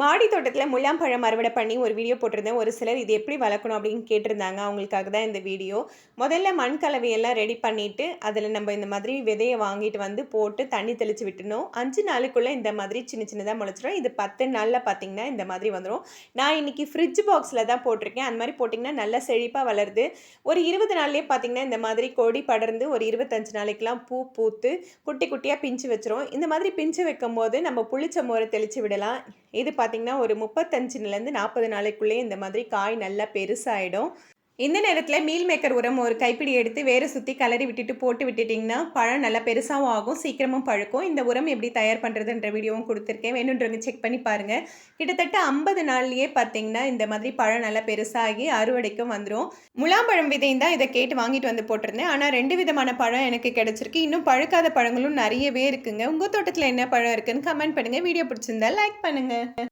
மாடி தோட்டத்தில் முலாம்பழம் அறுவடை பண்ணி ஒரு வீடியோ போட்டிருந்தேன். ஒரு சிலர் இது எப்படி வளர்க்கணும் அப்படின்னு கேட்டிருந்தாங்க. அவங்களுக்காக தான் இந்த வீடியோ. முதல்ல மண் கலவையெல்லாம் ரெடி பண்ணிவிட்டு அதில் நம்ம இந்த மாதிரி விதையை வாங்கிட்டு வந்து போட்டு தண்ணி தெளித்து விட்டுணும். 5 நாளுக்குள்ளே இந்த மாதிரி சின்ன சின்னதாக முளைச்சிடும். இது 10 நாளில் பார்த்திங்கன்னா இந்த மாதிரி வந்துடும். நான் இன்றைக்கி ஃப்ரிட்ஜ் பாக்ஸில் தான் போட்டிருக்கேன். அந்த மாதிரி போட்டிங்கன்னா நல்லா செழிப்பாக வளருது. ஒரு 20 நாள்லேயே பார்த்திங்கன்னா இந்த மாதிரி கொடி படர்ந்து ஒரு 25 நாளைக்கெலாம் பூ பூத்து குட்டி குட்டியாக பிஞ்சு வச்சிரும். இந்த மாதிரி பிஞ்சு வைக்கும்போது நம்ம புளிச்ச மோரை தெளித்து விடலாம். இது பார்த்திங்கன்னா ஒரு 35லேருந்து 40 நாளைக்குள்ளேயே இந்த மாதிரி காய் நல்லா பெருசாகிடும். இந்த நேரத்தில் மீல் மேக்கர் உரம் ஒரு கைப்பிடி எடுத்து வேறு சுற்றி கலரி விட்டுட்டு போட்டு விட்டுட்டிங்கன்னா பழம் நல்லா பெருசாகவும் ஆகும், சீக்கிரமும் பழுக்கும். இந்த உரம் எப்படி தயார் பண்ணுறதுன்ற வீடியோவும் கொடுத்துருக்கேன். வேணுன்றவங்க செக் பண்ணி பாருங்கள். கிட்டத்தட்ட 50 நாள்லேயே பார்த்திங்கன்னா இந்த மாதிரி பழம் நல்லா பெருசாகி அறுவடைக்கும் வந்துடும். முலாம்பழம் விதையும் தான் இதை கேட்டு வாங்கிட்டு வந்து போட்டிருந்தேன். ஆனால் 2 விதமான பழம் எனக்கு கிடச்சிருக்கு. இன்னும் பழுக்காத பழங்களும் நிறையவே இருக்குங்க. உங்கள் தோட்டத்தில் என்ன பழம் இருக்குதுன்னு கமெண்ட் பண்ணுங்கள். வீடியோ பிடிச்சிருந்தா லைக் பண்ணுங்கள்.